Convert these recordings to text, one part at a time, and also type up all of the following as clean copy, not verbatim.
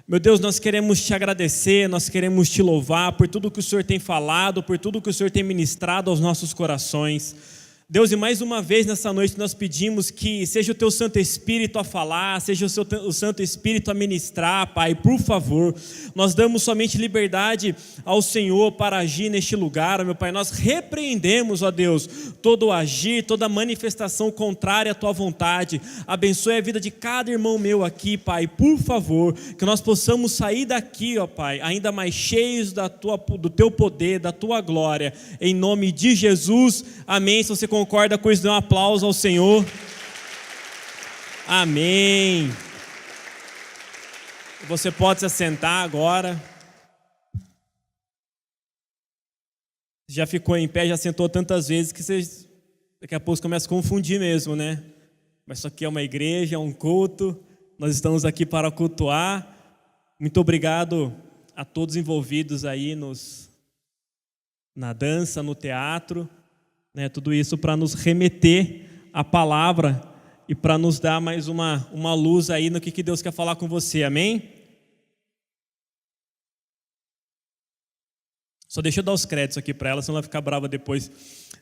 Meu Deus, nós queremos te agradecer, nós queremos te louvar por tudo que o Senhor tem falado, por tudo que o Senhor tem ministrado aos nossos corações. Deus, e mais uma vez nessa noite nós pedimos que seja o Teu Santo Espírito a falar, seja o Santo Espírito a ministrar, Pai, por favor. Nós damos somente liberdade ao Senhor para agir neste lugar, meu Pai. Nós repreendemos, ó Deus, todo o agir, toda manifestação contrária à Tua vontade. Abençoe a vida de cada irmão meu aqui, Pai, por favor, que nós possamos sair daqui, ó Pai, ainda mais cheios do Teu poder, da Tua glória, em nome de Jesus, amém. Se você concorda com isso, dê um aplauso ao Senhor. Amém. Você pode se assentar agora. Já ficou em pé, já sentou tantas vezes que você daqui a pouco você começa a confundir mesmo, né? Mas isso aqui é uma igreja, é um culto. Nós estamos aqui para cultuar. Muito obrigado a todos envolvidos aí na dança, no teatro. Tudo isso para nos remeter à palavra e para nos dar mais uma luz aí no que Deus quer falar com você, amém? Só deixa eu dar os créditos aqui para ela, senão ela vai ficar brava depois.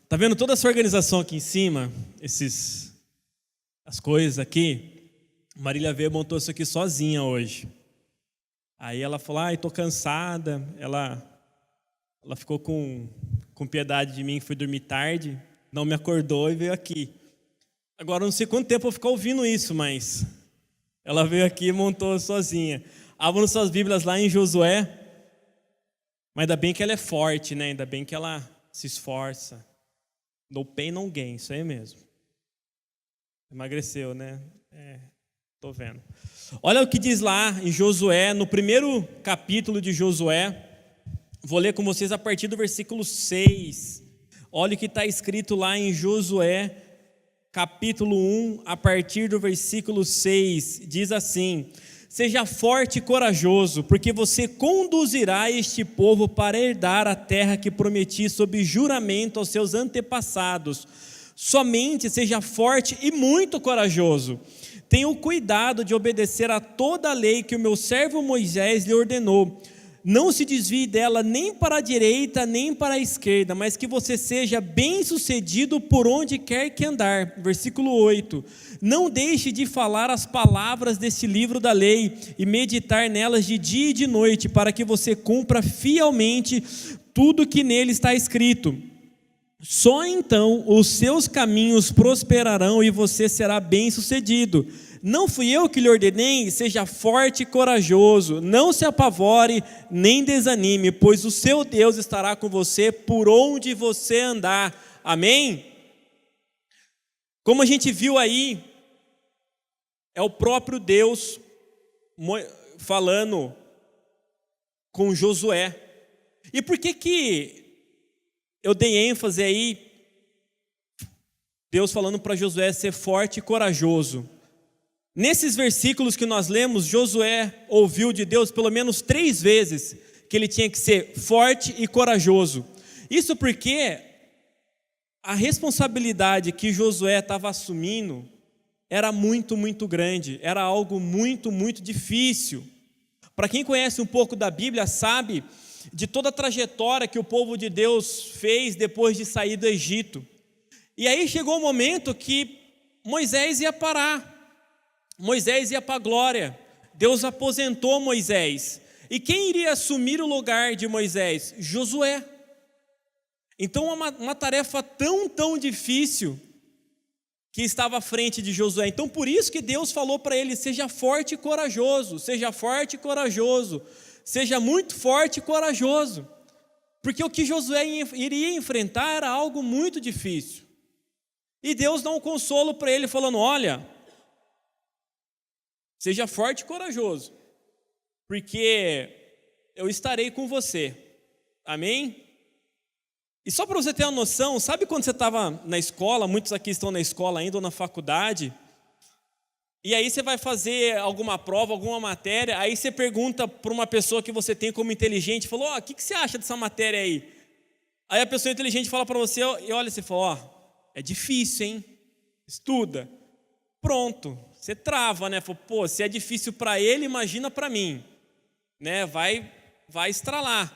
Tá vendo toda essa organização aqui em cima? As coisas aqui? Marília veio e montou isso aqui sozinha hoje. Aí ela falou, estou cansada. Ela ficou com piedade de mim, que fui dormir tarde, não me acordou e veio aqui. Agora não sei quanto tempo eu vou ficar ouvindo isso, mas ela veio aqui e montou sozinha. Abram suas Bíblias lá em Josué, mas ainda bem que ela é forte, né? Ainda bem que ela se esforça. No pain, no gain, isso aí mesmo. Emagreceu, né? Tô vendo. Olha o que diz lá em Josué, no primeiro capítulo de Josué. Vou ler com vocês a partir do versículo 6. Olha o que está escrito lá em Josué, capítulo 1, a partir do versículo 6. Diz assim: seja forte e corajoso, porque você conduzirá este povo para herdar a terra que prometi sob juramento aos seus antepassados. Somente seja forte e muito corajoso. Tenha o cuidado de obedecer a toda a lei que o meu servo Moisés lhe ordenou. Não se desvie dela nem para a direita, nem para a esquerda, mas que você seja bem-sucedido por onde quer que andar. Versículo 8. Não deixe de falar as palavras desse livro da lei e meditar nelas de dia e de noite, para que você cumpra fielmente tudo que nele está escrito. Só então os seus caminhos prosperarão e você será bem-sucedido. Não fui eu que lhe ordenei? Seja forte e corajoso, não se apavore nem desanime, pois o seu Deus estará com você por onde você andar. Amém? Como a gente viu aí, é o próprio Deus falando com Josué. E por que eu dei ênfase aí, Deus falando para Josué ser forte e corajoso? Nesses versículos que nós lemos, Josué ouviu de Deus pelo menos 3 vezes que ele tinha que ser forte e corajoso. Isso porque a responsabilidade que Josué estava assumindo era muito, muito grande, era algo muito, muito difícil. Para quem conhece um pouco da Bíblia, sabe de toda a trajetória que o povo de Deus fez depois de sair do Egito. E aí chegou o momento que Moisés ia parar. Moisés ia para a glória. Deus aposentou Moisés. E quem iria assumir o lugar de Moisés? Josué. Então uma tarefa tão difícil que estava à frente de Josué. Então por isso que Deus falou para ele: seja forte e corajoso, seja forte e corajoso, seja muito forte e corajoso. Porque o que Josué iria enfrentar era algo muito difícil. E Deus dá um consolo para ele falando: olha, seja forte e corajoso, porque eu estarei com você. Amém? E só para você ter uma noção, sabe quando você estava na escola, muitos aqui estão na escola ainda ou na faculdade, e aí você vai fazer alguma prova, alguma matéria, aí você pergunta para uma pessoa que você tem como inteligente, falou: o que você acha dessa matéria aí? Aí a pessoa inteligente fala para você, e olha, você fala: é difícil, hein? Estuda. Pronto, você trava, né? Fala: se é difícil para ele, imagina para mim. né? Vai estralar,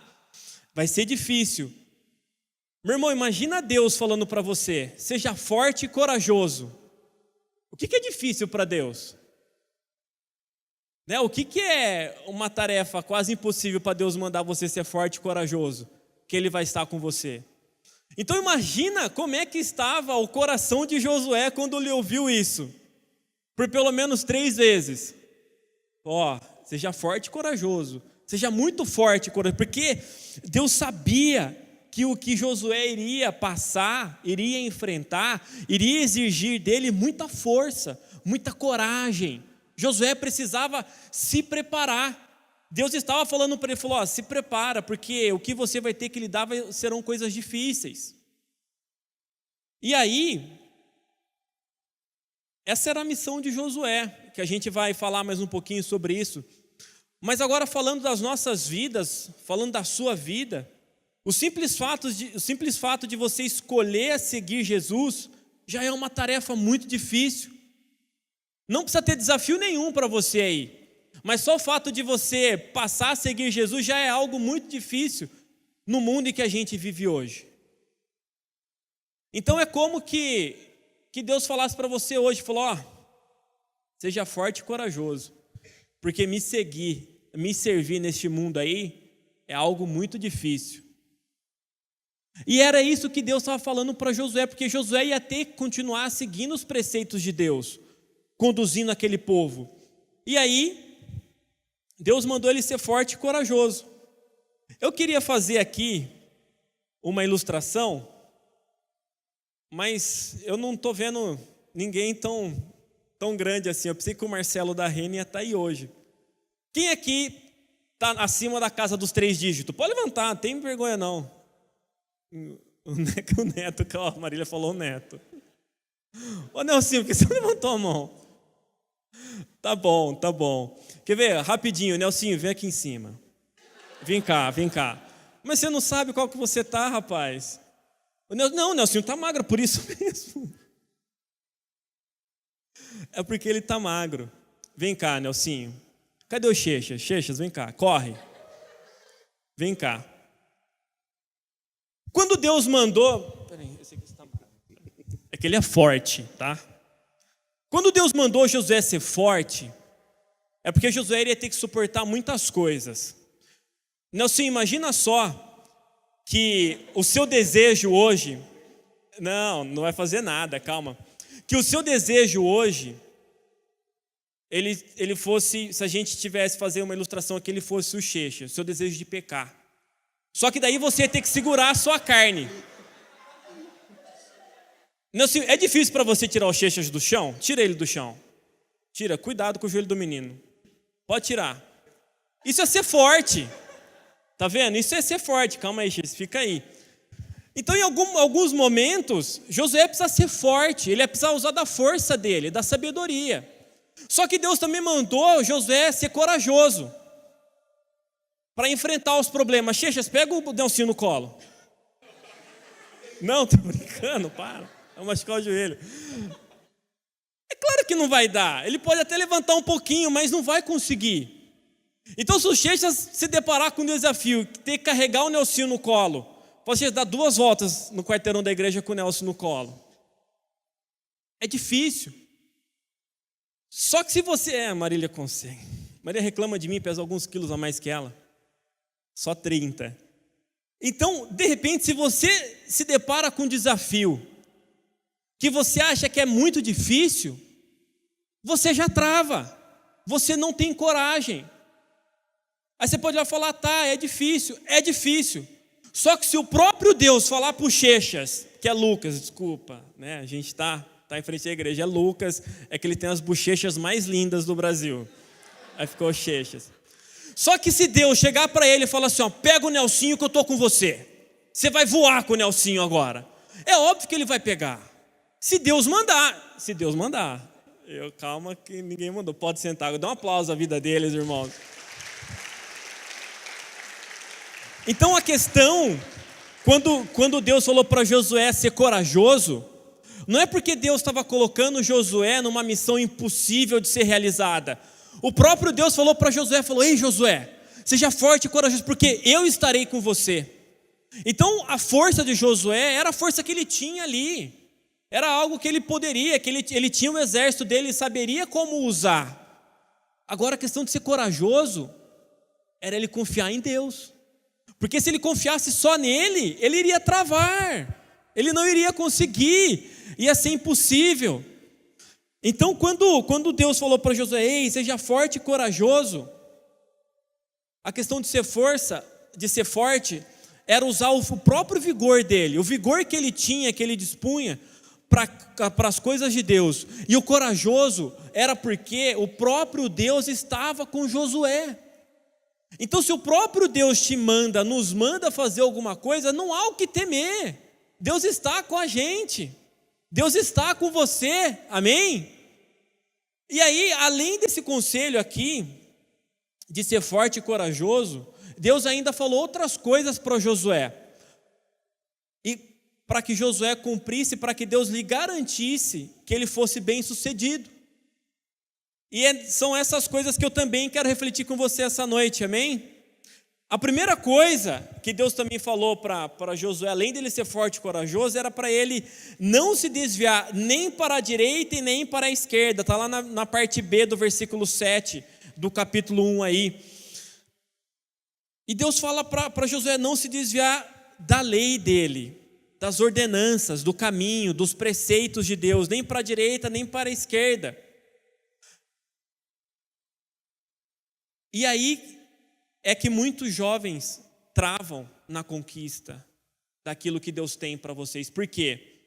vai ser difícil. Meu irmão, imagina Deus falando para você: seja forte e corajoso. O que é difícil para Deus? Né? O que é uma tarefa quase impossível para Deus mandar você ser forte e corajoso? Que Ele vai estar com você. Então imagina como é que estava o coração de Josué quando ele ouviu isso. Por pelo menos 3 vezes. Seja forte e corajoso. Seja muito forte e corajoso. Porque Deus sabia que o que Josué iria passar, iria enfrentar, iria exigir dele muita força, muita coragem. Josué precisava se preparar. Deus estava falando para ele, falou: se prepara, porque o que você vai ter que lidar serão coisas difíceis. E aí, essa era a missão de Josué, que a gente vai falar mais um pouquinho sobre isso. Mas agora, falando das nossas vidas, falando da sua vida, o simples fato de você escolher seguir Jesus já é uma tarefa muito difícil. Não precisa ter desafio nenhum para você aí. Mas só o fato de você passar a seguir Jesus já é algo muito difícil no mundo em que a gente vive hoje. Então é como que Deus falasse para você hoje, falou: seja forte e corajoso, porque me servir neste mundo aí é algo muito difícil. E era isso que Deus estava falando para Josué, porque Josué ia ter que continuar seguindo os preceitos de Deus, conduzindo aquele povo. E aí Deus mandou ele ser forte e corajoso. Eu queria fazer aqui uma ilustração, mas eu não estou vendo ninguém tão grande assim. Eu pensei que o Marcelo da Rene ia estar aí hoje. Quem aqui está acima da casa dos 3 dígitos? Pode levantar, não tem vergonha não. O Neto, que a Marília falou, o Neto. Ô Nelsinho, por que você não levantou a mão? Tá bom. Quer ver? Rapidinho, Nelsinho, vem aqui em cima. Vem cá. Mas você não sabe qual que você tá, rapaz? Não, o Nelsinho tá magro, por isso mesmo. É porque ele tá magro. Vem cá, Nelsinho. Cadê o Chechas? Chechas, vem cá, corre. Vem cá. Quando Deus mandou... Peraí, esse aqui está magro. É que ele é forte, tá? Quando Deus mandou Josué ser forte, é porque Josué iria ter que suportar muitas coisas. Nelson, imagina só que o seu desejo hoje... Não vai fazer nada, calma. Que o seu desejo hoje, ele fosse, se a gente tivesse fazer uma ilustração aqui, ele fosse o Checha, o seu desejo de pecar. Só que daí você ia ter que segurar a sua carne. Não, é difícil para você tirar o Chechas do chão? Tira ele do chão. Tira, cuidado com o joelho do menino. Pode tirar. Isso é ser forte. Tá vendo? Isso é ser forte. Calma aí, Chechas, fica aí. Então, em alguns momentos, Josué precisa ser forte. Ele precisa usar da força dele, da sabedoria. Só que Deus também mandou Josué ser corajoso para enfrentar os problemas. Chechas, pega o Nelsinho no colo. Não, tô brincando, para. Vai machucar o joelho. É claro que não vai dar. Ele pode até levantar um pouquinho, mas não vai conseguir. Então, se o Chechas se deparar com um desafio, ter que carregar o Nelsinho no colo, você dar 2 voltas no quarteirão da igreja com o Nelson no colo. É difícil. Só que se você... a Marília consegue. Marília reclama de mim, pesa alguns quilos a mais que ela. Só 30. Então, de repente, se você se depara com um desafio que você acha que é muito difícil, você já trava. Você não tem coragem. Aí você pode lá falar, tá, é difícil. É difícil. Só que se o próprio Deus falar para o Chechas, que é Lucas, desculpa, né? A gente está em frente à igreja, é Lucas, é que ele tem as bochechas mais lindas do Brasil. Aí ficou Chechas. Só que se Deus chegar para ele e falar assim, pega o Nelsinho que eu estou com você. Você vai voar com o Nelsinho agora. É óbvio que ele vai pegar. Se Deus mandar. Calma que ninguém mandou. Pode sentar, dá um aplauso à vida deles, irmãos. Então a questão, quando Deus falou para Josué ser corajoso, não é porque Deus estava colocando Josué numa missão impossível de ser realizada. O próprio Deus falou para Josué, ei Josué, seja forte e corajoso, porque eu estarei com você. Então a força de Josué era a força que ele tinha ali, era algo que ele poderia, que ele tinha o exército dele e saberia como usar. Agora a questão de ser corajoso era ele confiar em Deus, porque se ele confiasse só nele, ele iria travar, ele não iria conseguir, ia ser impossível. Então quando Deus falou para Josué, ei, seja forte e corajoso, a questão de ser forte, era usar o próprio vigor dele, o vigor que ele tinha, que ele dispunha para as coisas de Deus. E o corajoso era porque o próprio Deus estava com Josué. Então se o próprio Deus nos manda fazer alguma coisa, não há o que temer. Deus está com a gente, Deus está com você, amém? E aí, além desse conselho aqui, de ser forte e corajoso, Deus ainda falou outras coisas para Josué, e para que Josué cumprisse, para que Deus lhe garantisse que ele fosse bem sucedido. E são essas coisas que eu também quero refletir com você essa noite, amém? A primeira coisa que Deus também falou para Josué, além dele ser forte e corajoso, era para ele não se desviar nem para a direita e nem para a esquerda. Está lá na parte B do versículo 7 do capítulo 1 aí. E Deus fala para Josué não se desviar da lei dele, das ordenanças, do caminho, dos preceitos de Deus, nem para a direita, nem para a esquerda. E aí é que muitos jovens travam na conquista daquilo que Deus tem para vocês. Por quê?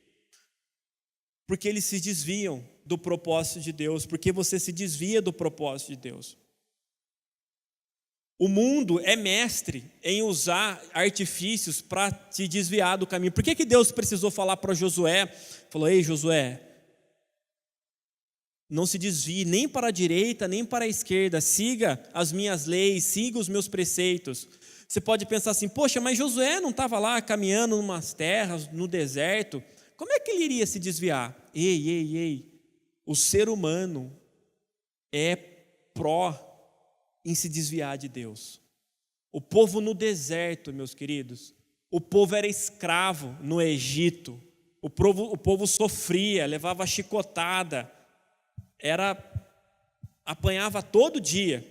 Porque eles se desviam do propósito de Deus, porque você se desvia do propósito de Deus. O mundo é mestre em usar artifícios para te desviar do caminho. Por que Deus precisou falar para Josué? Falou, ei Josué, não se desvie nem para a direita, nem para a esquerda, siga as minhas leis, siga os meus preceitos. Você pode pensar assim, poxa, mas Josué não estava lá caminhando em umas terras, no deserto, como é que ele iria se desviar? Ei, o ser humano é pró em se desviar de Deus. O povo no deserto, meus queridos, o povo era escravo no Egito, o povo sofria, levava chicotada, apanhava todo dia.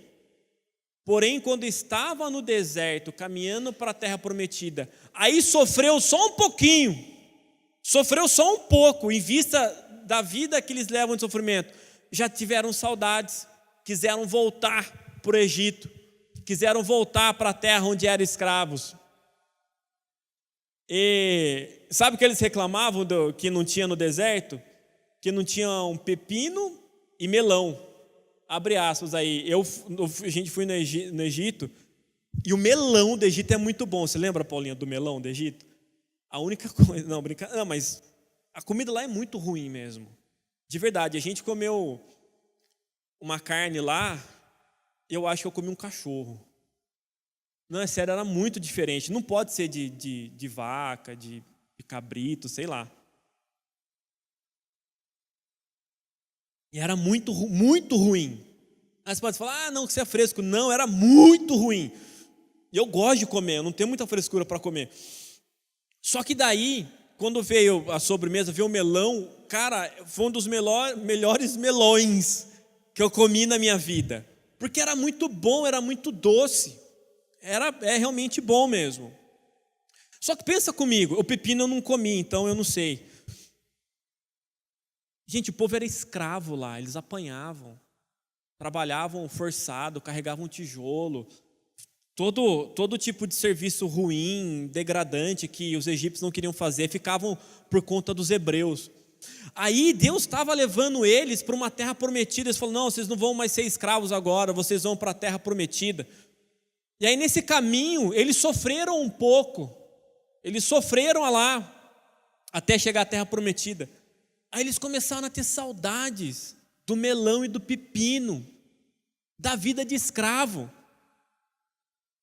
Porém, quando estava no deserto, caminhando para a terra prometida, aí sofreu só um pouquinho, sofreu só um pouco, em vista da vida que eles levam de sofrimento, já tiveram saudades, quiseram voltar para o Egito, quiseram voltar para a terra onde eram escravos. E sabe o que eles reclamavam que não tinha no deserto? Que não tinha um pepino e melão. Abre aspas aí. A gente foi no Egito, e o melão do Egito é muito bom. Você lembra, Paulinha, do melão do Egito? A única coisa, não, mas a comida lá é muito ruim mesmo. De verdade, a gente comeu uma carne lá, eu acho que eu comi um cachorro. Não, é sério, era muito diferente. Não pode ser de vaca, de cabrito, sei lá. E era muito ruim. Aí você pode falar, não, que você é fresco. Não, era muito ruim. E eu gosto de comer, eu não tenho muita frescura para comer. Só que daí, quando veio a sobremesa, veio o melão, cara, foi um dos melhores melões que eu comi na minha vida. Porque era muito bom, era muito doce. É realmente bom mesmo. Só que pensa comigo, o pepino eu não comi, então eu não sei. Gente, o povo era escravo lá, eles apanhavam, trabalhavam forçado, carregavam tijolo, todo tipo de serviço ruim, degradante que os egípcios não queriam fazer, ficavam por conta dos hebreus. Aí Deus estava levando eles para uma terra prometida. Eles falaram, não, vocês não vão mais ser escravos agora, vocês vão para a terra prometida. E aí nesse caminho eles sofreram um pouco, eles sofreram lá até chegar à terra prometida. Aí eles começaram a ter saudades do melão e do pepino, da vida de escravo.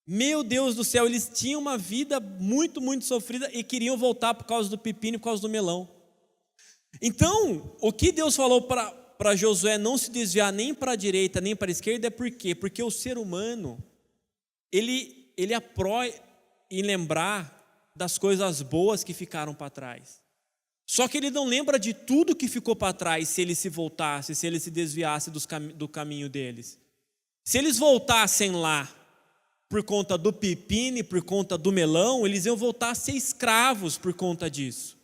Meu Deus do céu, eles tinham uma vida muito, muito sofrida e queriam voltar por causa do pepino e por causa do melão. Então, o que Deus falou para Josué não se desviar nem para a direita nem para a esquerda é por quê? Porque o ser humano ele aprova em lembrar das coisas boas que ficaram para trás. Só que ele não lembra de tudo que ficou para trás se ele se voltasse, se ele se desviasse do caminho deles. Se eles voltassem lá por conta do pepino e por conta do melão, eles iam voltar a ser escravos por conta disso.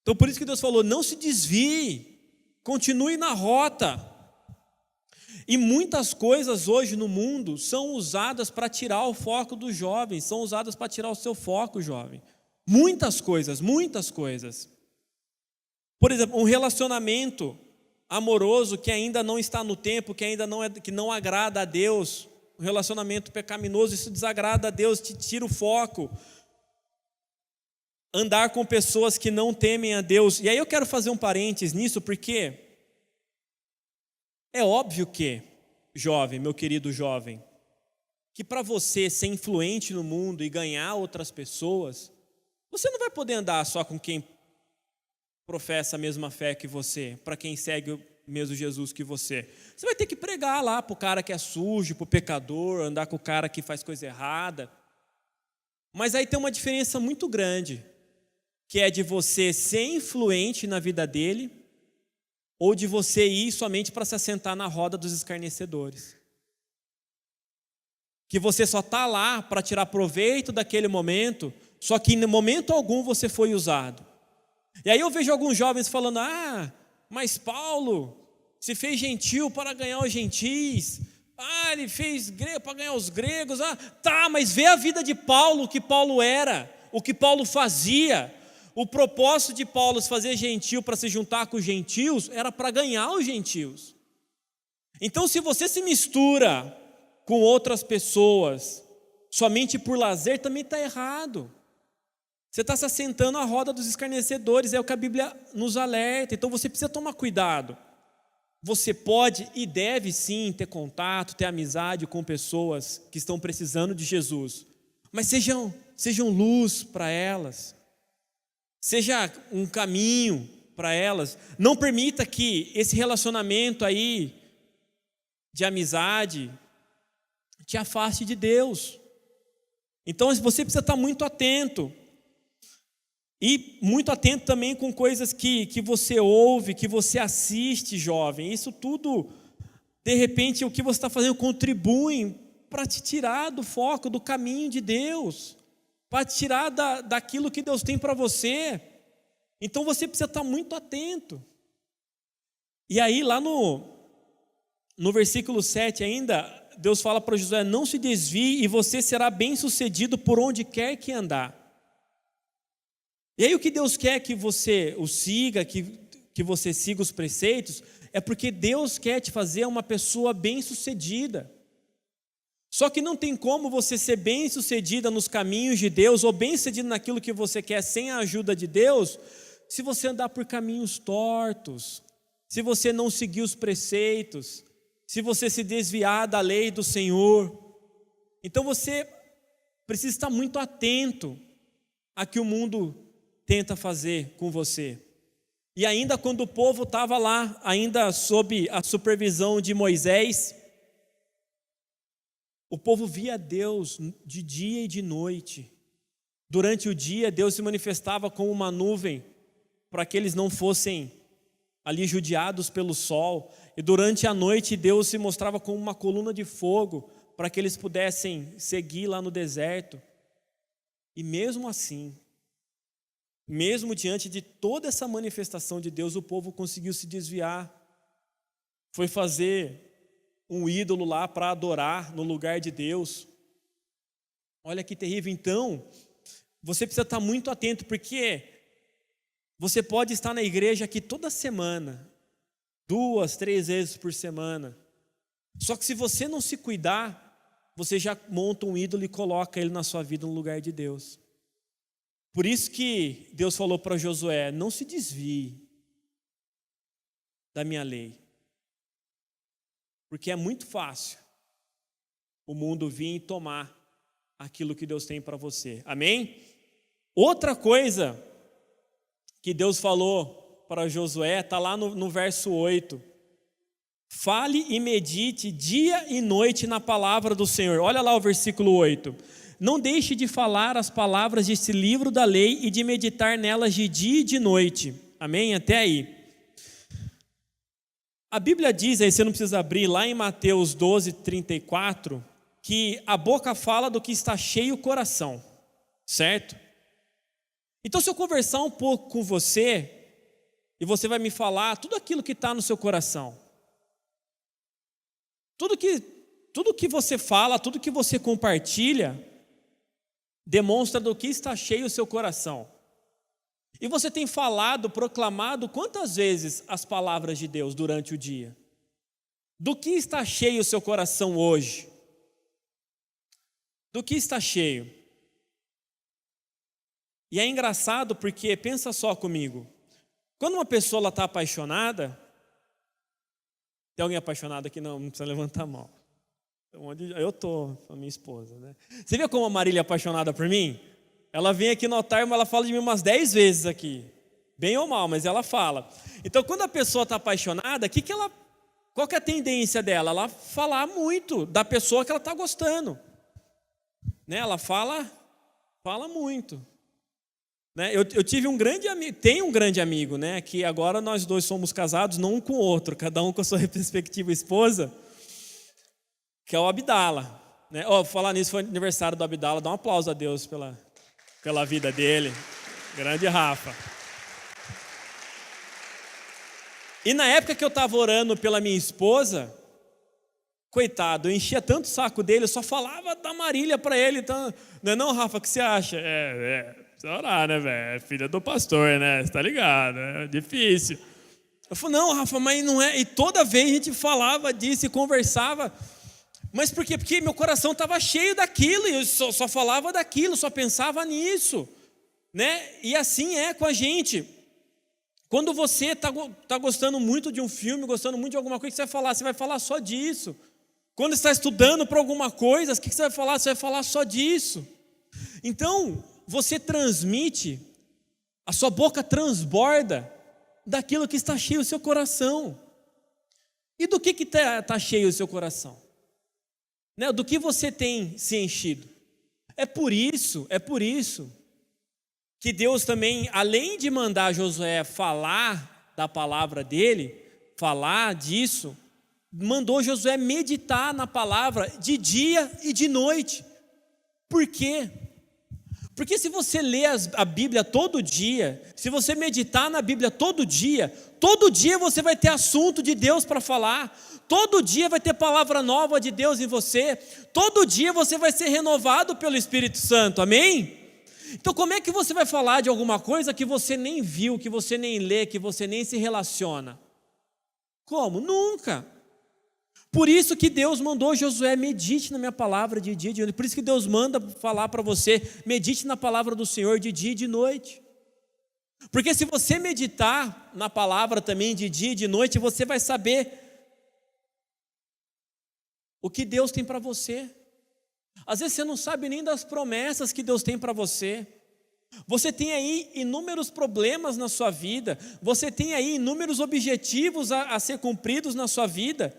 Então por isso que Deus falou, não se desvie, continue na rota. E muitas coisas hoje no mundo são usadas para tirar o foco dos jovens, são usadas para tirar o seu foco, jovem. Muitas coisas, muitas coisas. Por exemplo, um relacionamento amoroso que ainda não está no tempo, que não agrada a Deus, um relacionamento pecaminoso, isso desagrada a Deus, te tira o foco. Andar com pessoas que não temem a Deus. E aí eu quero fazer um parênteses nisso, porque é óbvio que, jovem, meu querido jovem, que para você ser influente no mundo e ganhar outras pessoas, você não vai poder andar só com quem professa a mesma fé que você, para quem segue o mesmo Jesus que você. Você vai ter que pregar lá para o cara que é sujo, para o pecador, andar com o cara que faz coisa errada. Mas aí tem uma diferença muito grande, que é de você ser influente na vida dele, ou de você ir somente para se assentar na roda dos escarnecedores. Que você só está lá para tirar proveito daquele momento, só que em momento algum você foi usado. E aí eu vejo alguns jovens falando, mas Paulo se fez gentil para ganhar os gentis, ele fez grego para ganhar os gregos, mas vê a vida de Paulo, o que Paulo era, o que Paulo fazia. O propósito de Paulo se fazer gentil para se juntar com os gentios era para ganhar os gentios. Então, se você se mistura com outras pessoas somente por lazer, também está errado. Você está se assentando à roda dos escarnecedores, é o que a Bíblia nos alerta. Então você precisa tomar cuidado. Você pode e deve sim ter contato, ter amizade com pessoas que estão precisando de Jesus, mas sejam luz para elas. Seja um caminho para elas. Não permita que esse relacionamento aí de amizade te afaste de Deus. Então você precisa estar muito atento. E muito atento também com coisas que você ouve, que você assiste, jovem. Isso tudo, de repente, o que você está fazendo contribui para te tirar do foco, do caminho de Deus, para te tirar daquilo que Deus tem para você. Então você precisa estar muito atento. E aí lá no versículo 7 ainda, Deus fala para Josué, não se desvie e você será bem sucedido por onde quer que andar. E aí o que Deus quer que você o siga, que você siga os preceitos, é porque Deus quer te fazer uma pessoa bem-sucedida. Só que não tem como você ser bem-sucedida nos caminhos de Deus, ou bem-sucedido naquilo que você quer sem a ajuda de Deus, se você andar por caminhos tortos, se você não seguir os preceitos, se você se desviar da lei do Senhor. Então você precisa estar muito atento a que o mundo tenta fazer com você. E ainda quando o povo estava lá, ainda sob a supervisão de Moisés, o povo via Deus de dia e de noite. Durante o dia, Deus se manifestava como uma nuvem, para que eles não fossem ali judiados pelo sol. E durante a noite, Deus se mostrava como uma coluna de fogo, para que eles pudessem seguir lá no deserto. E mesmo assim, mesmo diante de toda essa manifestação de Deus, o povo conseguiu se desviar. Foi fazer um ídolo lá para adorar no lugar de Deus. Olha que terrível. Então, você precisa estar muito atento, porque você pode estar na igreja aqui toda semana, 2, 3 vezes por semana. Só que se você não se cuidar, você já monta um ídolo e coloca ele na sua vida no lugar de Deus. Por isso que Deus falou para Josué, não se desvie da minha lei. Porque é muito fácil o mundo vir e tomar aquilo que Deus tem para você. Amém? Outra coisa que Deus falou para Josué, está lá no verso 8. Fale e medite dia e noite na palavra do Senhor. Olha lá o versículo 8. Não deixe de falar as palavras desse livro da lei e de meditar nelas de dia e de noite. Amém? Até aí. A Bíblia diz, aí você não precisa abrir, lá em Mateus 12, 34, que a boca fala do que está cheio o coração, certo? Então, se eu conversar um pouco com você, e você vai me falar tudo aquilo que está no seu coração, tudo que você fala, tudo que você compartilha, demonstra do que está cheio o seu coração. E você tem falado, proclamado quantas vezes as palavras de Deus durante o dia? Do que está cheio o seu coração hoje? Do que está cheio? E é engraçado porque, pensa só comigo, quando uma pessoa está apaixonada, tem alguém apaixonado aqui? Não precisa levantar a mão. Eu estou, a minha esposa, né? Você vê como a Marília é apaixonada por mim? Ela vem aqui no altar, mas ela fala de mim umas 10 vezes aqui. Bem ou mal, mas ela fala. Então, quando a pessoa está apaixonada, qual que é a tendência dela? Ela falar muito da pessoa que ela está gostando. Né? Ela fala muito. Né? Eu tive um grande amigo, tenho um grande amigo, né? Que agora nós dois somos casados, não um com o outro, cada um com a sua respectiva esposa, que é o Abdala. Né? Falar nisso, foi aniversário do Abdala, dá um aplauso a Deus pela vida dele. Grande Rafa. E na época que eu estava orando pela minha esposa, coitado, eu enchia tanto o saco dele, eu só falava da Marília para ele. Então, não, Rafa, o que você acha? Precisa orar, né, velho? É filha do pastor, né? Você tá ligado, é difícil. Eu falei, não, Rafa, mas não é. E toda vez a gente falava disso e conversava. Mas por quê? Porque meu coração estava cheio daquilo, e eu só falava daquilo, só pensava nisso. Né? E assim é com a gente. Quando você está gostando muito de um filme, gostando muito de alguma coisa, o que você vai falar? Você vai falar só disso. Quando está estudando para alguma coisa, o que você vai falar? Você vai falar só disso. Então, você transmite, a sua boca transborda daquilo que está cheio o seu coração. E do que está cheio o seu coração? Né? Do que você tem se enchido? É por isso que Deus também, além de mandar Josué falar da palavra dele, falar disso, mandou Josué meditar na palavra de dia e de noite. Por quê? Porque se você ler a Bíblia todo dia, se você meditar na Bíblia todo dia você vai ter assunto de Deus para falar, todo dia vai ter palavra nova de Deus em você, todo dia você vai ser renovado pelo Espírito Santo, amém? Então como é que você vai falar de alguma coisa que você nem viu, que você nem lê, que você nem se relaciona? Como? Nunca. Por isso que Deus mandou Josué, medite na minha palavra de dia e de noite. Por isso que Deus manda falar para você, medite na palavra do Senhor de dia e de noite. Porque se você meditar na palavra também de dia e de noite, você vai saber o que Deus tem para você. Às vezes você não sabe nem das promessas que Deus tem para você. Você tem aí inúmeros problemas na sua vida. Você tem aí inúmeros objetivos a ser cumpridos na sua vida.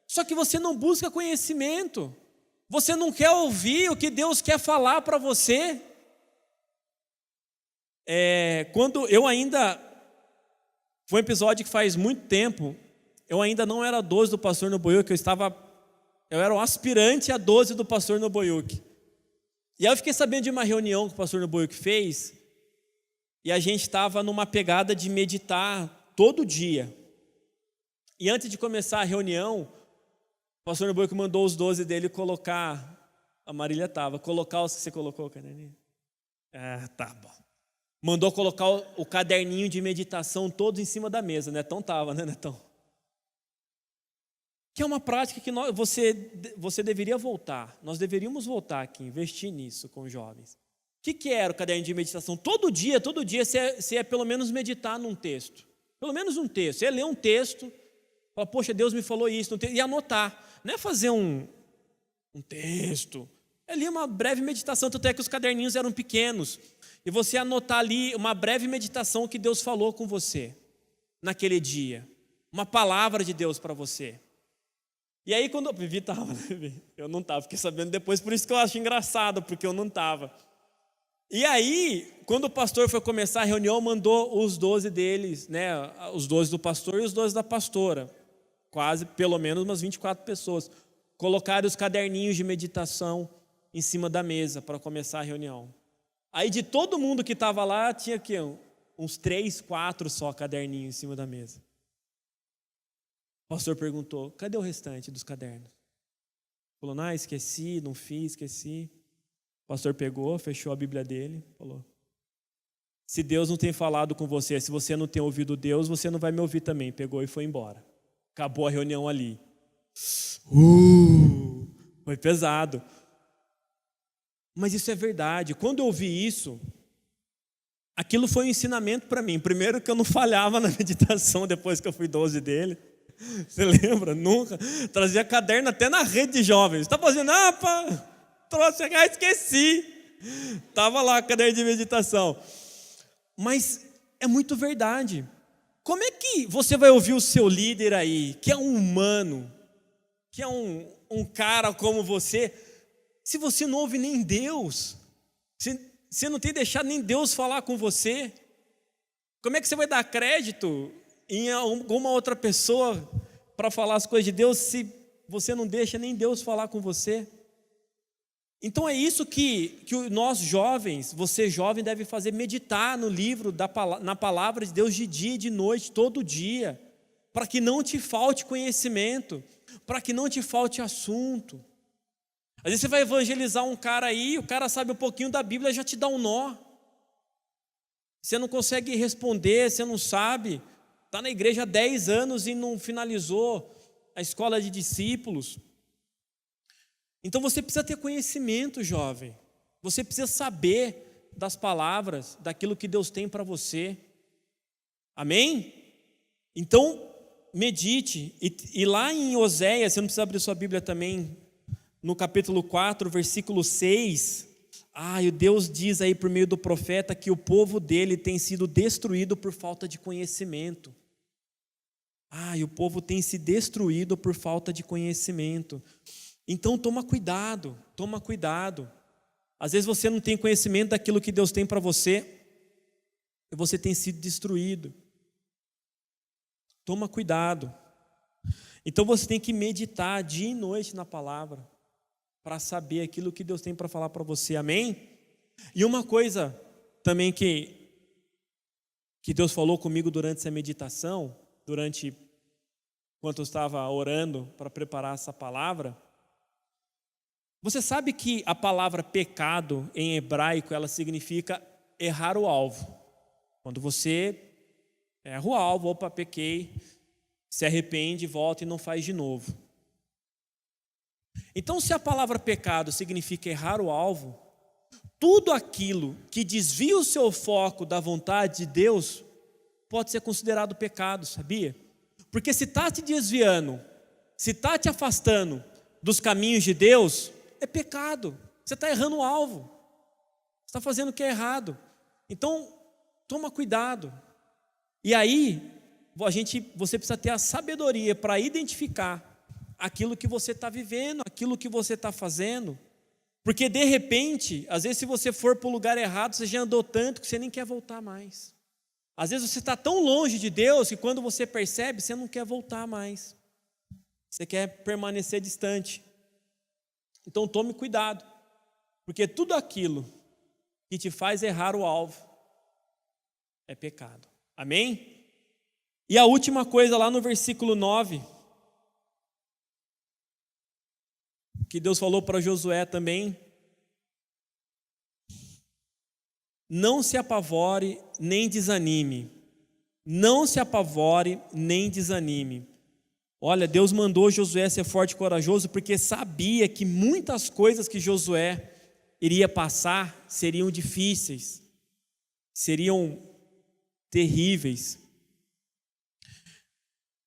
Só que você não busca conhecimento. Você não quer ouvir o que Deus quer falar para você. Quando eu ainda... Foi um episódio que faz muito tempo. Eu ainda não era 12 do pastor Noboyuki. Eu era o aspirante a 12 do pastor Noboyuki. E aí eu fiquei sabendo de uma reunião que o pastor Noboyuki fez. E a gente estava numa pegada de meditar todo dia. E antes de começar a reunião, o pastor Noboyuki mandou os 12 dele colocar, a Marília estava, colocar os que você colocou, caderninho? Tá bom. Mandou colocar o caderninho de meditação todo em cima da mesa, Netão estava, né, Netão? Que é uma prática que você deveria voltar, nós deveríamos voltar aqui, investir nisso com os jovens. O que era o caderno de meditação? Todo dia você ia pelo menos meditar num texto, pelo menos um texto, você ia ler um texto, falar, poxa, Deus me falou isso, e anotar. Não é fazer um texto. É ali uma breve meditação, tanto é que os caderninhos eram pequenos. E você anotar ali uma breve meditação que Deus falou com você naquele dia. Uma palavra de Deus para você. E aí quando o Vivi estava, eu não estava, fiquei sabendo depois, por isso que eu acho engraçado, porque eu não estava. E aí, quando o pastor foi começar a reunião, mandou os 12 deles, né, os 12 do pastor e os 12 da pastora, quase, pelo menos umas 24 pessoas, colocaram os caderninhos de meditação em cima da mesa para começar a reunião. Aí de todo mundo que estava lá, tinha aqui uns 3, 4 só caderninhos em cima da mesa. O pastor perguntou, cadê o restante dos cadernos? Falou, não, esqueci, não fiz, esqueci. O pastor pegou, fechou a Bíblia dele, falou, se Deus não tem falado com você, se você não tem ouvido Deus, você não vai me ouvir também. Pegou e foi embora. Acabou a reunião ali. Foi pesado. Mas isso é verdade. Quando eu ouvi isso, aquilo foi um ensinamento para mim. Primeiro que eu não falhava na meditação depois que eu fui 12 dele. Você lembra? Nunca. Trazia caderno até na rede de jovens. Está fazendo? Trouxe, esqueci. Estava lá, caderno de meditação. Mas é muito verdade. Como é que você vai ouvir o seu líder aí, que é um humano, que é um cara como você, se você não ouve nem Deus? Se você não tem deixado nem Deus falar com você? Como é que você vai dar crédito em alguma outra pessoa para falar as coisas de Deus se você não deixa nem Deus falar com você? Então é isso que nós jovens, você jovem deve fazer, meditar no livro, na palavra de Deus de dia e de noite, todo dia, para que não te falte conhecimento, para que não te falte assunto. Às vezes você vai evangelizar um cara aí, o cara sabe um pouquinho da Bíblia, já te dá um nó. Você não consegue responder, você não sabe, está na igreja há 10 anos e não finalizou a escola de discípulos. Então você precisa ter conhecimento, jovem. Você precisa saber das palavras, daquilo que Deus tem para você. Amém? Então, medite. E lá em Oséias, você não precisa abrir sua Bíblia também, no capítulo 4, versículo 6. O Deus diz aí por meio do profeta que o povo dele tem sido destruído por falta de conhecimento. E o povo tem se destruído por falta de conhecimento. Então toma cuidado. Às vezes você não tem conhecimento daquilo que Deus tem para você e você tem sido destruído. Toma cuidado. Então você tem que meditar dia e noite na palavra para saber aquilo que Deus tem para falar para você, amém? E uma coisa também que Deus falou comigo durante essa meditação, enquanto eu estava orando para preparar essa palavra. Você sabe que a palavra pecado em hebraico, ela significa errar o alvo. Quando você erra o alvo, pequei, se arrepende, volta e não faz de novo. Então, se a palavra pecado significa errar o alvo, tudo aquilo que desvia o seu foco da vontade de Deus pode ser considerado pecado, sabia? Porque se está te desviando, se está te afastando dos caminhos de Deus, é pecado. Você está errando o alvo. Você está fazendo o que é errado. Então, toma cuidado. E aí, você precisa ter a sabedoria para identificar aquilo que você está vivendo, aquilo que você está fazendo. Porque, de repente, às vezes se você for para o lugar errado, você já andou tanto que você nem quer voltar mais. Às vezes você está tão longe de Deus que quando você percebe, você não quer voltar mais. Você quer permanecer distante. Então tome cuidado, porque tudo aquilo que te faz errar o alvo é pecado. Amém? E a última coisa lá no versículo 9, que Deus falou para Josué também: não se apavore nem desanime. Não se apavore nem desanime. Olha, Deus mandou Josué ser forte e corajoso porque sabia que muitas coisas que Josué iria passar seriam difíceis, seriam terríveis.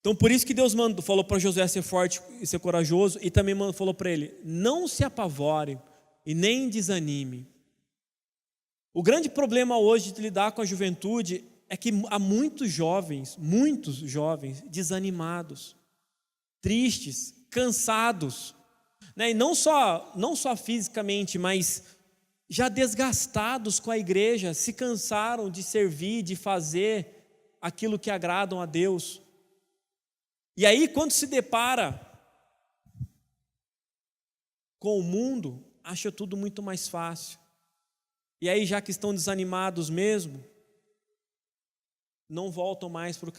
Então por isso que Deus falou para Josué ser forte e ser corajoso, e também falou para ele: não se apavore e nem desanime. O grande problema hoje de lidar com a juventude é que há muitos jovens desanimados, tristes, cansados, né? E não só fisicamente, mas já desgastados com a igreja, se cansaram de servir, de fazer aquilo que agradam a Deus. E aí, quando se depara com o mundo, acha tudo muito mais fácil. E aí, já que estão desanimados mesmo, não voltam mais para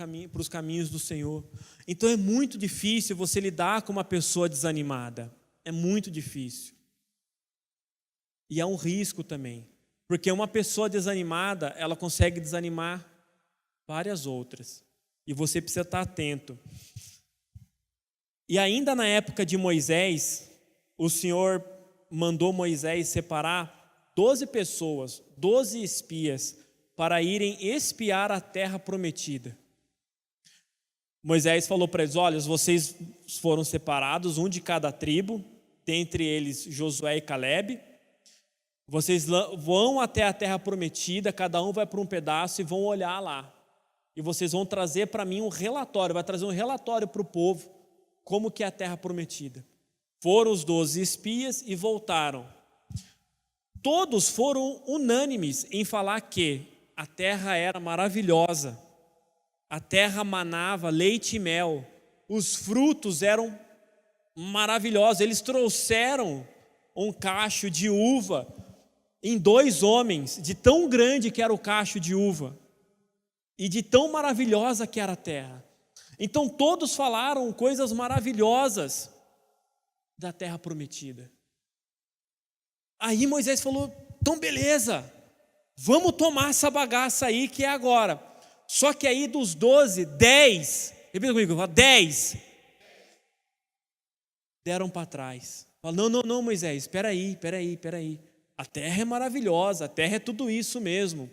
os caminhos do Senhor. Então é muito difícil você lidar com uma pessoa desanimada. É muito difícil. E há um risco também. Porque uma pessoa desanimada, ela consegue desanimar várias outras. E você precisa estar atento. E ainda na época de Moisés, o Senhor mandou Moisés separar 12 pessoas, 12 espias, para irem espiar a terra prometida. Moisés falou para eles: olha, vocês foram separados, um de cada tribo, dentre eles Josué e Calebe. Vocês vão até a terra prometida, cada um vai para um pedaço e vão olhar lá. E vocês vão trazer para mim um relatório, vai trazer um relatório para o povo, como que é a terra prometida. Foram os 12 espias e voltaram. Todos foram unânimes em falar que a terra era maravilhosa, a terra manava leite e mel, os frutos eram maravilhosos. Eles trouxeram um cacho de uva em 2 homens, de tão grande que era o cacho de uva, e de tão maravilhosa que era a terra. Então todos falaram coisas maravilhosas da terra prometida. Aí Moisés falou: então beleza, vamos tomar essa bagaça aí que é agora. Só que aí dos 12, 10, repita comigo, 10 deram para trás. Falou: não, Moisés, espera aí. A terra é maravilhosa, a terra é tudo isso mesmo.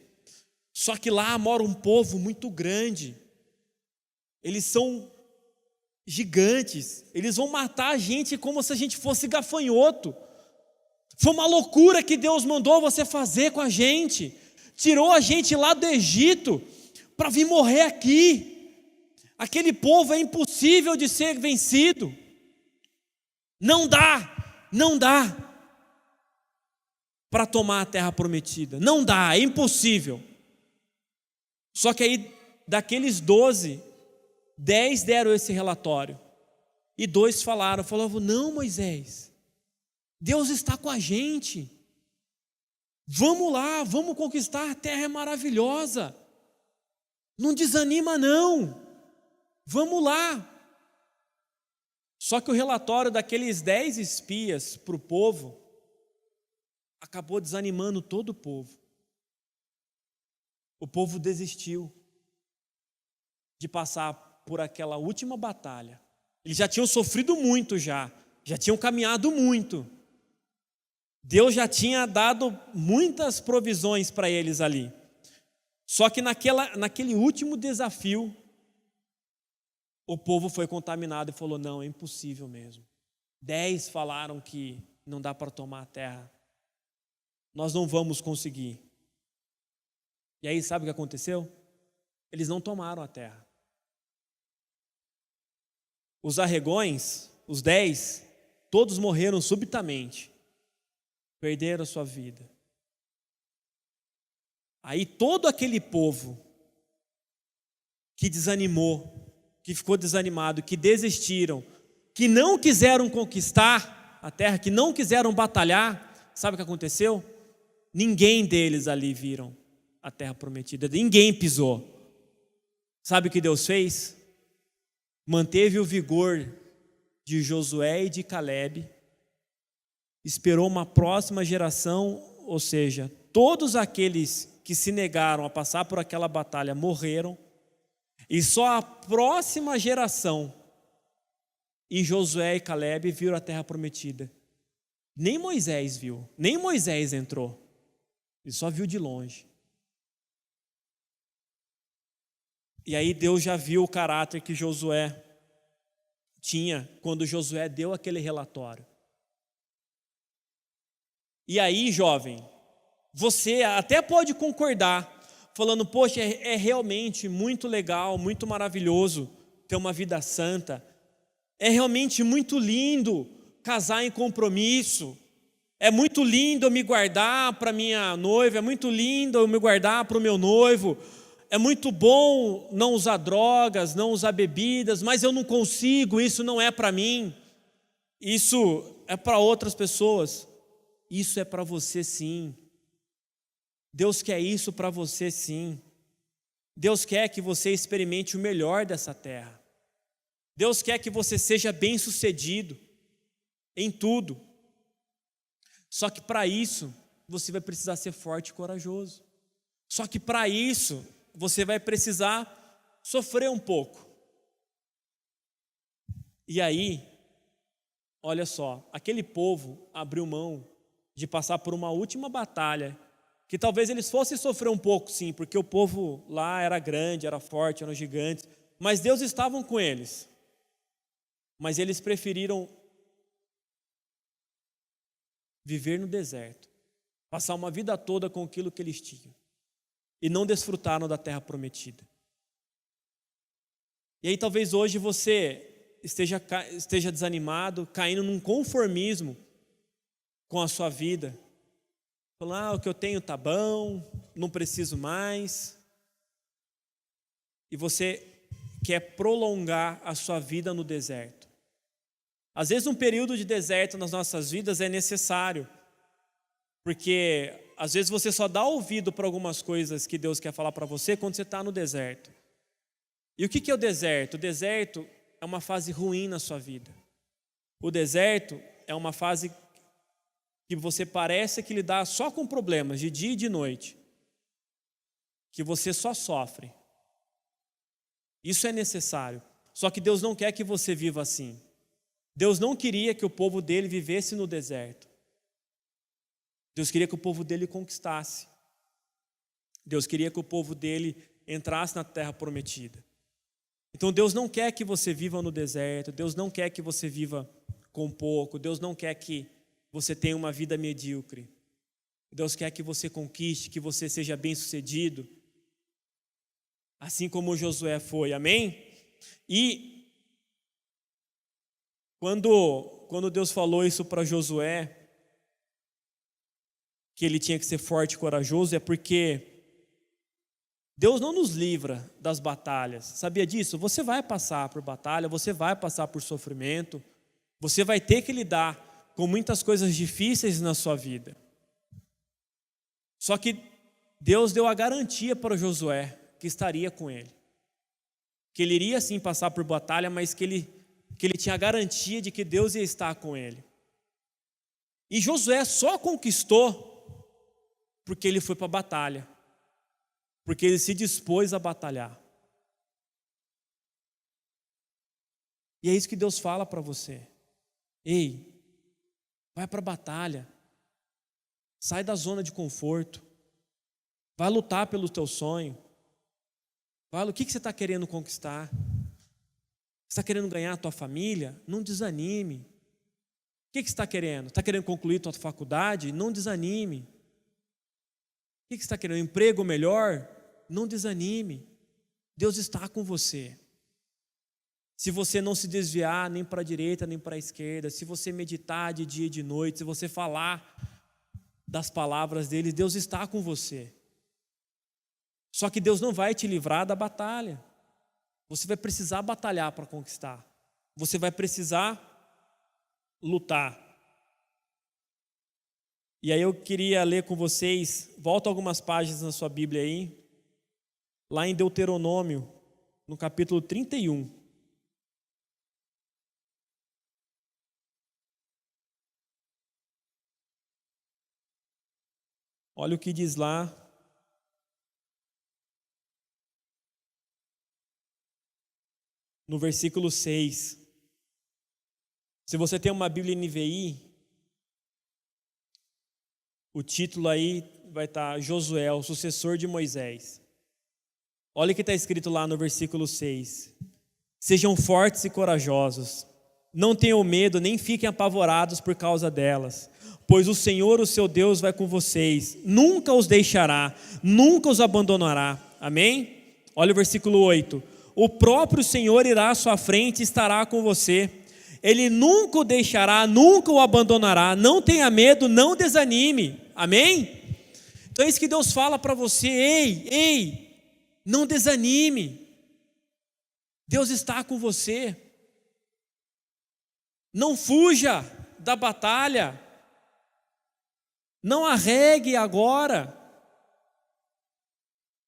Só que lá mora um povo muito grande. Eles são gigantes. Eles vão matar a gente como se a gente fosse gafanhoto. Foi uma loucura que Deus mandou você fazer com a gente. Tirou a gente lá do Egito para vir morrer aqui. Aquele povo é impossível de ser vencido. Não dá para tomar a terra prometida. Não dá, é impossível. Só que aí, daqueles 12, 10 deram esse relatório. E 2 falavam: não, Moisés, Deus está com a gente. Vamos lá, vamos conquistar, a terra é maravilhosa. Não desanima não. Vamos lá. Só que o relatório daqueles 10 espias para o povo acabou desanimando todo o povo. O povo desistiu de passar por aquela última batalha. Eles já tinham sofrido muito já tinham caminhado muito. Deus já tinha dado muitas provisões para eles ali. Só que naquele último desafio, o povo foi contaminado e falou: não, é impossível mesmo. 10 falaram que não dá para tomar a terra. Nós não vamos conseguir. E aí sabe o que aconteceu? Eles não tomaram a terra. Os arregões, os 10, todos morreram subitamente. Perderam a sua vida. Aí todo aquele povo que desanimou, que ficou desanimado, que desistiram, que não quiseram conquistar a terra, que não quiseram batalhar, sabe o que aconteceu? Ninguém deles ali viram a terra prometida, ninguém pisou. Sabe o que Deus fez? Manteve o vigor de Josué e de Calebe, esperou uma próxima geração, ou seja, todos aqueles que se negaram a passar por aquela batalha morreram, e só a próxima geração, e Josué e Calebe viram a terra prometida. Nem Moisés viu, nem Moisés entrou, ele só viu de longe. E aí Deus já viu o caráter que Josué tinha quando Josué deu aquele relatório. E aí, jovem, você até pode concordar, falando: poxa, é realmente muito legal, muito maravilhoso ter uma vida santa, É realmente muito lindo casar em compromisso. É muito lindo eu me guardar para minha noiva, é muito lindo eu me guardar para o meu noivo. É muito bom não usar drogas, não usar bebidas, mas eu não consigo, isso não é para mim. Isso é para outras pessoas. Isso é para você sim. Deus quer isso para você sim. Deus quer que você experimente o melhor dessa terra. Deus quer que você seja bem-sucedido em tudo. Só que para isso, você vai precisar ser forte e corajoso. Só que para isso, você vai precisar sofrer um pouco. E aí, olha só, aquele povo abriu mão de passar por uma última batalha, que talvez eles fossem sofrer um pouco sim, porque o povo lá era grande, era forte, eram gigantes, mas Deus estava com eles. Mas eles preferiram viver no deserto, passar uma vida toda com aquilo que eles tinham, e não desfrutaram da terra prometida. E aí talvez hoje você esteja desanimado, caindo num conformismo com a sua vida. Falando, o que eu tenho tá bom, não preciso mais. E você quer prolongar a sua vida no deserto. Às vezes um período de deserto nas nossas vidas é necessário, porque às vezes você só dá ouvido para algumas coisas que Deus quer falar para você quando você está no deserto. E o que é o deserto? O deserto é uma fase ruim na sua vida. O deserto é uma fase que você parece que lidar só com problemas de dia e de noite, que você só sofre. Isso é necessário. Só que Deus não quer que você viva assim. Deus não queria que o povo dele vivesse no deserto. Deus queria que o povo dele conquistasse. Deus queria que o povo dele entrasse na terra prometida. Então Deus não quer que você viva no deserto. Deus não quer que você viva com pouco. Deus não quer que você tenha uma vida medíocre. Deus quer que você conquiste, que você seja bem-sucedido, assim como Josué foi, amém? E quando Deus falou isso para Josué, que ele tinha que ser forte e corajoso, é porque Deus não nos livra das batalhas. Sabia disso? Você vai passar por batalha, você vai passar por sofrimento, você vai ter que lidar com muitas coisas difíceis na sua vida. Só que Deus deu a garantia para Josué que estaria com ele. Que ele iria sim passar por batalha, mas que ele tinha a garantia de que Deus ia estar com ele. E Josué só conquistou porque ele foi para a batalha. Porque ele se dispôs a batalhar. E é isso que Deus fala para você. Ei, vai para a batalha. Sai da zona de conforto. Vai lutar pelo teu sonho. Fala, o que você está querendo conquistar? Você está querendo ganhar a tua família? Não desanime. O que você está querendo? Está querendo concluir a tua faculdade? Não desanime. O que você está querendo? Um emprego melhor? Não desanime. Deus está com você. Se você não se desviar nem para a direita nem para a esquerda, se você meditar de dia e de noite, se você falar das palavras dele, Deus está com você. Só que Deus não vai te livrar da batalha. Você vai precisar batalhar para conquistar. Você vai precisar lutar. E aí eu queria ler com vocês, volta algumas páginas na sua Bíblia aí, lá em Deuteronômio, no capítulo 31. Olha o que diz lá. No versículo 6. Se você tem uma Bíblia NVI, o título aí vai estar Josué, o sucessor de Moisés. Olha o que está escrito lá no versículo 6. Sejam fortes e corajosos, não tenham medo, nem fiquem apavorados por causa delas, pois o Senhor, o seu Deus, vai com vocês, nunca os deixará, nunca os abandonará. Amém? Olha o versículo 8. O próprio Senhor irá à sua frente e estará com você. Ele nunca o deixará, nunca o abandonará. Não tenha medo, não desanime. Amém? Então é isso que Deus fala para você. Ei, não desanime. Deus está com você. Não fuja da batalha. Não arregue agora.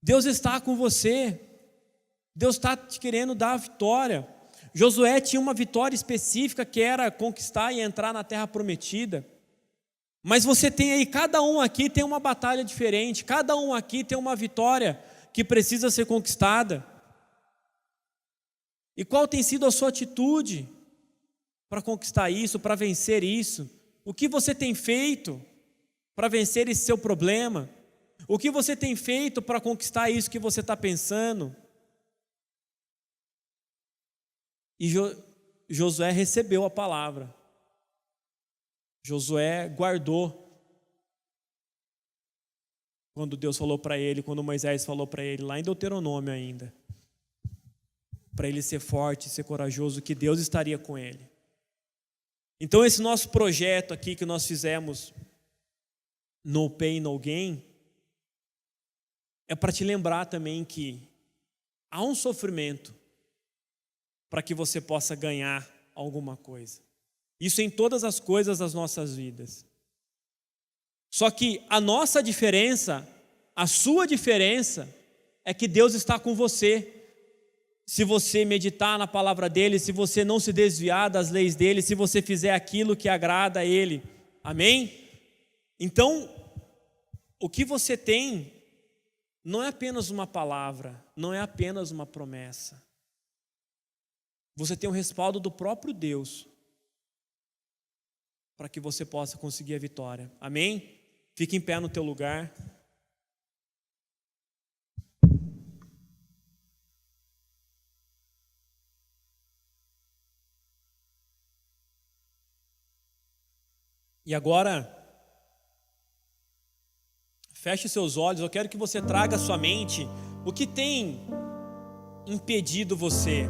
Deus está com você. Deus está te querendo dar a vitória. Josué tinha uma vitória específica que era conquistar e entrar na terra prometida. Mas você tem aí, cada um aqui tem uma batalha diferente. Cada um aqui tem uma vitória que precisa ser conquistada. E qual tem sido a sua atitude para conquistar isso, para vencer isso? O que você tem feito para vencer esse seu problema? O que você tem feito para conquistar isso que você está pensando? E Josué recebeu a palavra. Josué guardou quando Deus falou para ele, quando Moisés falou para ele, lá em Deuteronômio ainda, para ele ser forte, ser corajoso, que Deus estaria com ele. Então esse nosso projeto aqui que nós fizemos, No Pain, No Gain, é para te lembrar também que há um sofrimento para que você possa ganhar alguma coisa. Isso em todas as coisas das nossas vidas. Só que a nossa diferença, a sua diferença, é que Deus está com você. Se você meditar na palavra dEle, se você não se desviar das leis dEle, se você fizer aquilo que agrada a Ele. Amém? Então, o que você tem não é apenas uma palavra, não é apenas uma promessa. Você tem o respaldo do próprio Deus para que você possa conseguir a vitória. Amém? Fique em pé no teu lugar. E agora, feche seus olhos. Eu quero que você traga à sua mente o que tem impedido você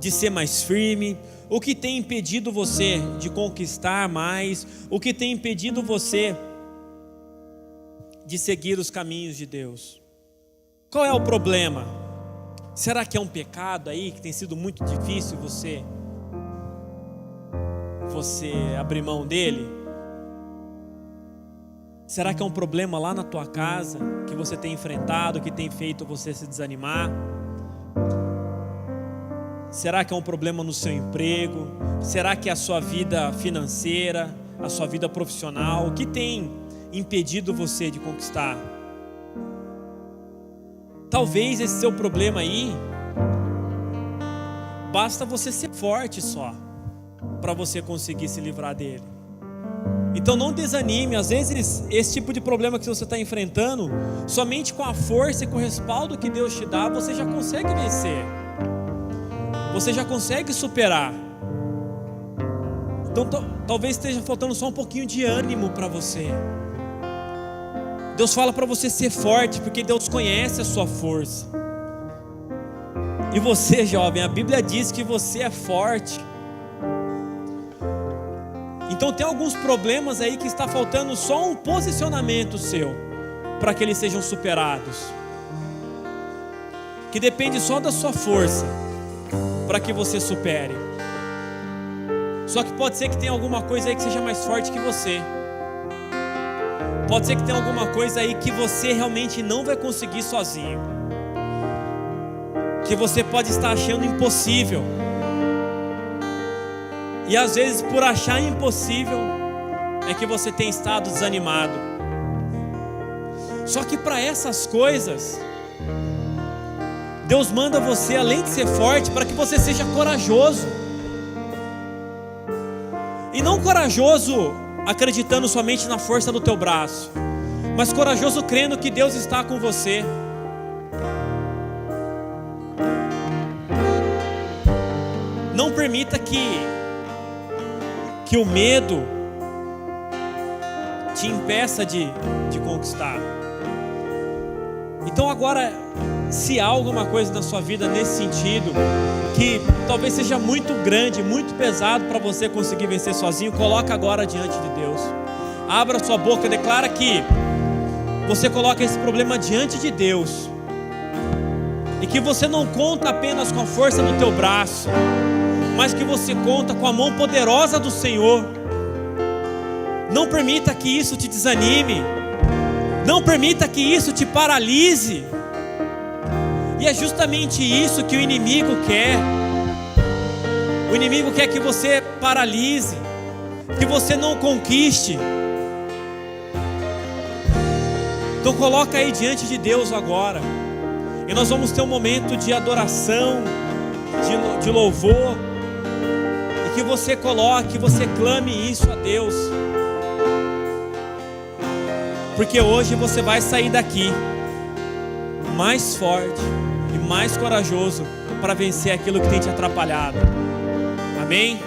de ser mais firme, o que tem impedido você de conquistar mais, o que tem impedido você de seguir os caminhos de Deus. Qual é o problema? Será que é um pecado aí que tem sido muito difícil você abrir mão dele? Será que é um problema lá na tua casa que você tem enfrentado, que tem feito você se desanimar? Será que é um problema no seu emprego? Será que é a sua vida financeira, a sua vida profissional? O que tem impedido você de conquistar? Talvez esse seu problema aí, basta você ser forte só, para você conseguir se livrar dele. Então não desanime. Às vezes esse tipo de problema que você está enfrentando, somente com a força e com o respaldo que Deus te dá, você já consegue vencer. Você já consegue superar. Então talvez esteja faltando só um pouquinho de ânimo para você. Deus fala para você ser forte, porque Deus conhece a sua força. E você, jovem, a Bíblia diz que você é forte. Então tem alguns problemas aí que está faltando só um posicionamento seu para que eles sejam superados, que depende só da sua força para que você supere. Só que pode ser que tenha alguma coisa aí que seja mais forte que você. Pode ser que tenha alguma coisa aí que você realmente não vai conseguir sozinho, que você pode estar achando impossível. E às vezes por achar impossível é que você tem estado desanimado. Só que para essas coisas, Deus manda você, além de ser forte, para que você seja corajoso. E não corajoso acreditando somente na força do teu braço, mas corajoso crendo que Deus está com você. Não permita que o medo te impeça de conquistar. Então agora Se há alguma coisa na sua vida nesse sentido, que talvez seja muito grande, muito pesado para você conseguir vencer sozinho, coloca agora diante de Deus. Abra sua boca, declara que você coloca esse problema diante de Deus, e que você não conta apenas com a força do teu braço, mas que você conta com a mão poderosa do Senhor. Não permita que isso te desanime, não permita que isso te paralise. E é justamente isso que o inimigo quer. O inimigo quer que você paralise, que você não conquiste. Então coloca aí diante de Deus agora, e nós vamos ter um momento de adoração, de louvor, e que você coloque, que você clame isso a Deus, porque hoje você vai sair daqui mais forte e mais corajoso para vencer aquilo que tem te atrapalhado. Amém?